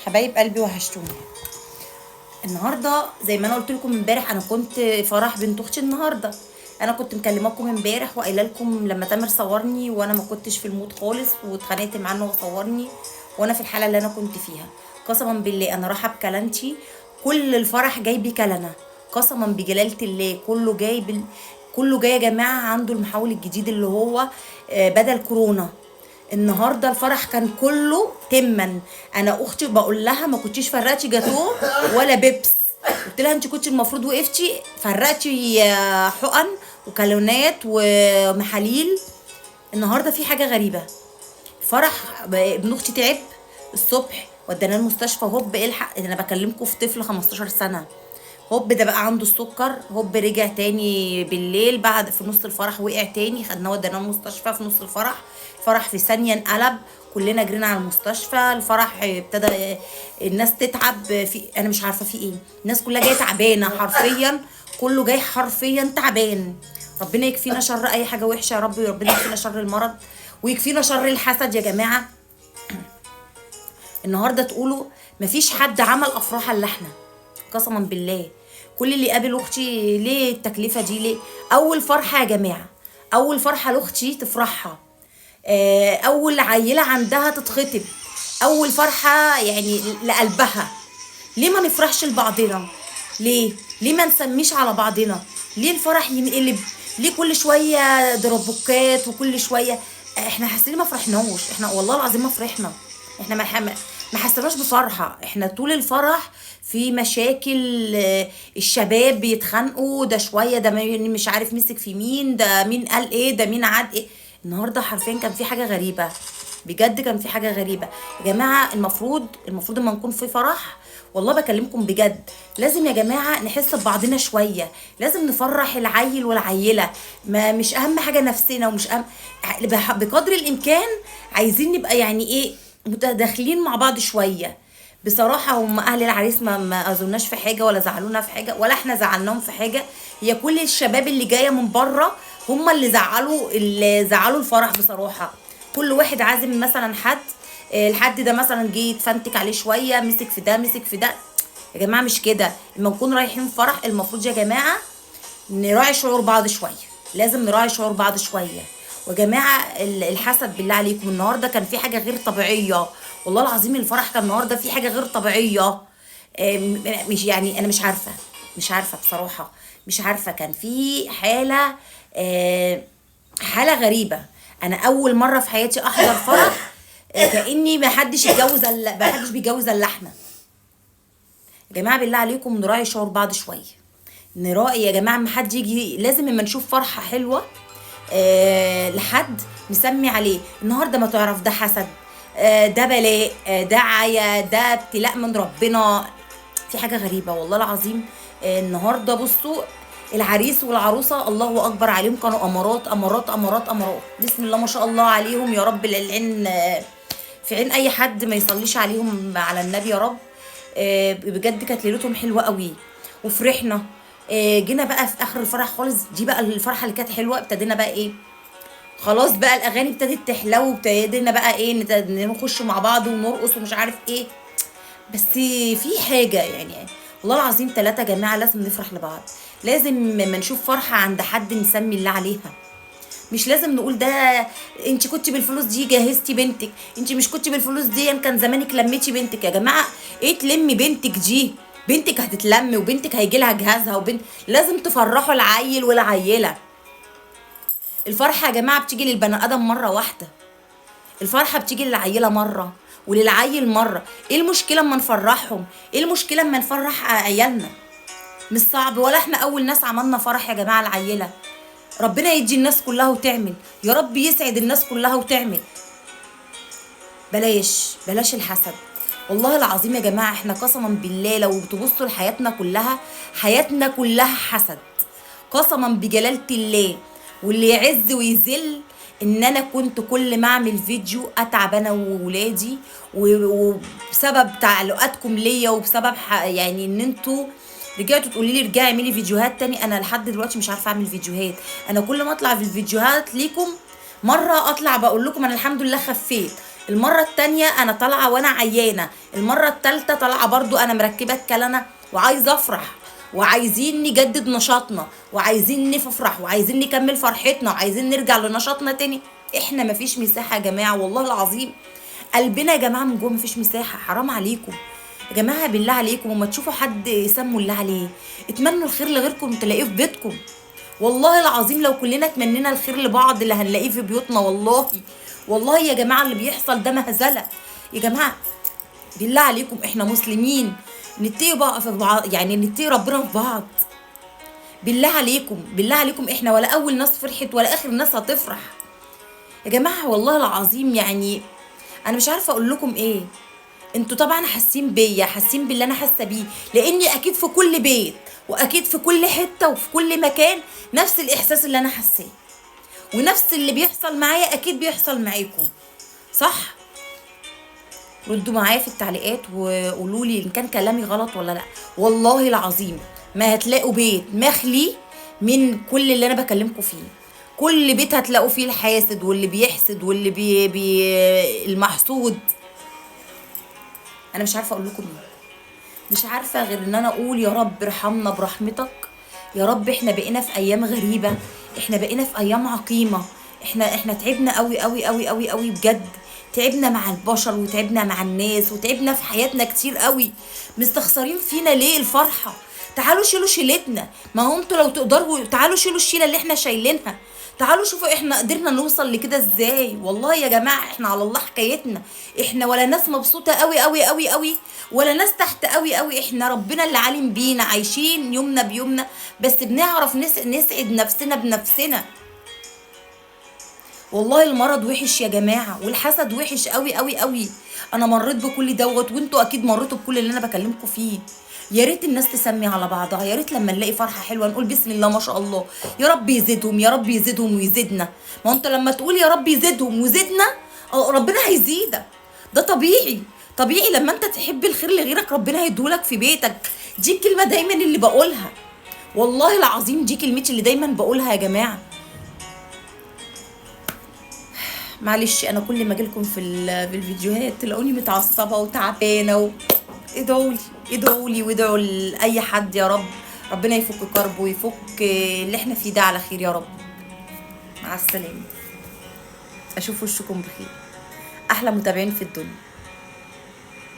حبايب قلبي وحشتوني. النهارده زي ما انا قلت لكم امبارح، انا كنت فرح بنت اختي النهارده. انا كنت مكلماكم امبارح وقايله لكم لما تامر صورني وانا ما كنتش في المود خالص، واتخانقت معاه انه هو صورني وانا في الحاله اللي انا كنت فيها. قسما بالله انا رايحه بكلانتي، كل الفرح جاي بكلنه. قسما بجلاله الله كله جاي يا جماعه، عنده المحول الجديد اللي هو بدل كورونا. النهارده الفرح كان كله تمن. انا اختي بقول لها ما كنتيش فرقتي جاتوه ولا بيبس. قلت لها انت كنت المفروض وقفتي فرقتي حقن وكالونات ومحاليل. النهارده في حاجه غريبه. فرح ابن اختي تعب الصبح، وديناه المستشفى. هوب الحق، انا بكلمكم في طفل 15 سنه. هوب ده بقى عنده السكر. هوب رجع تاني بالليل بعد في نص الفرح، وقع تاني، خدناه وديناه المستشفى في نص الفرح. الفرح في ثانيه انقلب، كلنا جرينا على المستشفى. الفرح ابتدى الناس تتعب، في انا مش عارفه في ايه، الناس كلها جايه تعبانه حرفيا، كله جاي حرفيا تعبان. ربنا يكفينا شر اي حاجه وحشه يا رب، وربنا يكفينا شر المرض ويكفينا شر الحسد يا جماعه. النهارده تقولوا مفيش حد عمل افراح الا احنا. قسما بالله كل اللي قابل اختي ليه التكلفه دي ليه؟ اول فرحه يا جماعه، اول فرحه لاختي تفرحها، اول عيله عندها تتخطب، اول فرحه يعني لقلبها. ليه ما نفرحش لبعضنا؟ ليه ما نسميش على بعضنا؟ ليه الفرح ينقلب؟ ليه كل شويه دربكات وكل شويه؟ احنا حاسين ما فرحناش، احنا والله العظيم ما فرحنا. احنا ما حسناش بفرحه. احنا طول الفرح في مشاكل، الشباب بيتخانقوا، ده شويه ده مش عارف مسك في مين، ده مين قال ايه، ده مين عاد ايه. النهارده حرفيا كان في حاجه غريبه، بجد كان في حاجه غريبه يا جماعه. المفروض لما نكون في فرح، والله بكلمكم بجد، لازم يا جماعه نحس ببعضنا شويه، لازم نفرح العيل والعيله. ما مش اهم حاجه نفسنا، ومش اهم بقدر الامكان عايزين نبقى يعني ايه، متداخلين مع بعض شويه. بصراحه هم اهل العريس ما اذوناش في حاجه، ولا زعلونا في حاجه، ولا احنا زعلناهم في حاجه. هي كل الشباب اللي جايه من بره هم اللي زعلوا الفرح بصراحه. كل واحد عازم مثلا حد، الحد ده مثلا جه يتفنتك عليه شويه، مسك في ده مسك في ده. يا جماعه مش كده. لما نكون رايحين فرح المفروض يا جماعه نراعي شعور بعض شويه، لازم نراعي شعور بعض شويه. وجماعه الحسد بالله عليكم، النهارده كان في حاجه غير طبيعيه. والله العظيم الفرح كان النهارده في حاجه غير طبيعيه. مش يعني انا مش عارفه بصراحه، مش عارفه. كان في حاله غريبه. انا اول مره في حياتي احضر فرح كاني ما حدش بيتجوز الا احنا. يا جماعه بالله عليكم نراعي شعور بعض شويه، نراعي يا جماعه. ما حد يجي، لازم لما نشوف فرحه حلوه لحد نسمي عليه. النهارده ما تعرف ده حسد، ده بلاء، ده عيا، ده ابتلاء من ربنا. في حاجه غريبه والله العظيم. النهارده بصوا، العريس والعروسه الله اكبر عليهم، كانوا امارات امارات امارات امارات، بسم الله ما شاء الله عليهم. يا رب العين في عين اي حد ما يصليش عليهم على النبي يا رب. بجد كانت ليلتهم حلوه قوي وفرحنا. جينا بقى في اخر الفرح خالص، دي بقى الفرحه اللي كانت حلوه. ابتدينا بقى ايه، خلاص بقى الاغاني ابتدت تحلو، وابتدينا بقى ايه نخش مع بعض ونرقص ومش عارف ايه. بس في حاجه يعني، والله العظيم ثلاثة يا جماعه لازم نفرح لبعض. لازم لما نشوف فرحه عند حد نسمي الله عليها. مش لازم نقول ده انت كنتي بالفلوس دي جهزتي بنتك، انت مش كنتي بالفلوس دي كان زمانك لميتي بنتك. يا جماعه ايه تلمي بنتك دي؟ بنتك هتتلم، وبنتك هيجي لها جهازها، لازم تفرحوا العيل والعيله. الفرحه يا جماعه بتيجي للبني ادم مره واحده، الفرحه بتيجي للعيله مره وللعيل مره. ايه المشكله اما نفرحهم؟ ايه المشكله اما نفرح عيالنا؟ مش صعب، ولا احنا اول ناس عملنا فرح يا جماعه العيله. ربنا يدي الناس كلها وتعمل، يا رب يسعد الناس كلها وتعمل. بلاش الحسد. والله العظيم يا جماعه احنا قسما بالله لو تبصوا لحياتنا كلها، حياتنا كلها حسد. قسما بجلاله الله. واللي يعز ويذل ان انا كنت كل ما اعمل فيديو اتعب انا وولادي، وبسبب تعليقاتكم ليا، وبسبب يعني ان انتوا رجعتوا تقولي لي ارجعي اعملي فيديوهات تاني. انا لحد دلوقتي مش عارفه اعمل فيديوهات. انا كل ما اطلع في الفيديوهات ليكم، مره اطلع بقول لكم انا الحمد لله خفيت، المره التانية انا طالعه وانا عيانه، المره التالتة طالعه برضو انا مركبه الكلنه وعايزه افرح، وعايزين نجدد نشاطنا، وعايزين نفرح، وعايزين نكمل فرحتنا، وعايزين نرجع لنشاطنا تاني. احنا مفيش مساحه يا جماعه والله العظيم، قلبنا يا جماعه من جوه مفيش مساحه، حرام عليكم يا جماعه بالله عليكم. وما تشوفوا حد سموا الله عليه اتمنوا الخير لغيركم تلاقيه في بيتكم. والله العظيم لو كلنا اتمنينا الخير لبعض اللي هنلاقيه في بيوتنا. والله والله يا جماعه اللي بيحصل ده مهزله يا جماعه. بالله عليكم احنا مسلمين، نتقي بقى في بعض، يعني نتقي ربنا في بعض. بالله عليكم بالله عليكم، احنا ولا اول ناس فرحت ولا اخر ناس هتفرح يا جماعه. والله العظيم يعني انا مش عارفه اقول لكم ايه. انتوا طبعا حاسين بيا، حاسين باللي انا حاسه بيه، لاني اكيد في كل بيت واكيد في كل حته وفي كل مكان نفس الاحساس اللي انا حاساه، ونفس اللي بيحصل معايا اكيد بيحصل معاكم، صح؟ ردوا معايا في التعليقات وقولوا لي ان كان كلامي غلط ولا لا. والله العظيم ما هتلاقوا بيت مخلي من كل اللي انا بكلمكم فيه. كل بيت هتلاقوا فيه الحاسد واللي بيحسد واللي المحسود. انا مش عارفه اقول لكم ايه، مش عارفه غير ان انا اقول يا رب ارحمنا برحمتك يا رب. احنا بقينا في ايام غريبه، احنا بقينا في ايام عقيمه، احنا تعبنا قوي قوي قوي قوي قوي بجد. تعبنا مع البشر وتعبنا مع الناس وتعبنا في حياتنا كتير قوي. مستخسرين فينا ليه الفرحه؟ تعالوا شيلوا شيلتنا، ما هو انتوا لو تقدروا تعالوا شيلوا الشيله اللي احنا شايلينها. تعالوا شوفوا احنا قدرنا نوصل لكده ازاي. والله يا جماعه احنا على الله حكايتنا، احنا ولا ناس مبسوطه قوي قوي قوي قوي ولا ناس تحت قوي قوي. احنا ربنا اللي عالم بينا، عايشين يومنا بيومنا، بس بنعرف نسعد نفسنا بنفسنا. والله المرض وحش يا جماعه، والحسد وحش قوي قوي قوي. انا مريت بكل دوت وانتوا اكيد مريتوا بكل اللي انا بكلمكم فيه. يا ريت الناس تسمي على بعضها، يا ريت لما نلاقي فرحه حلوه نقول بسم الله ما شاء الله، يا رب يزيدهم يا رب يزيدهم ويزيدنا. ما انت لما تقول يا رب يزيدهم ويزيدنا ربنا هيزيدك، ده طبيعي. طبيعي لما انت تحب الخير لغيرك ربنا هيديهولك في بيتك. دي الكلمه دايما اللي بقولها، والله العظيم دي كلمتي اللي دايما بقولها يا جماعه. معلش انا كل ما اجيلكم في الفيديوهات تلاقوني متعصبه وتعبانه ادعوا لي ادعوا لي وادعوا لاي حد يا رب ربنا يفك كربه ويفك اللي احنا فيه ده على خير يا رب. مع السلامه، اشوف وشكم بخير، احلى متابعين في الدنيا.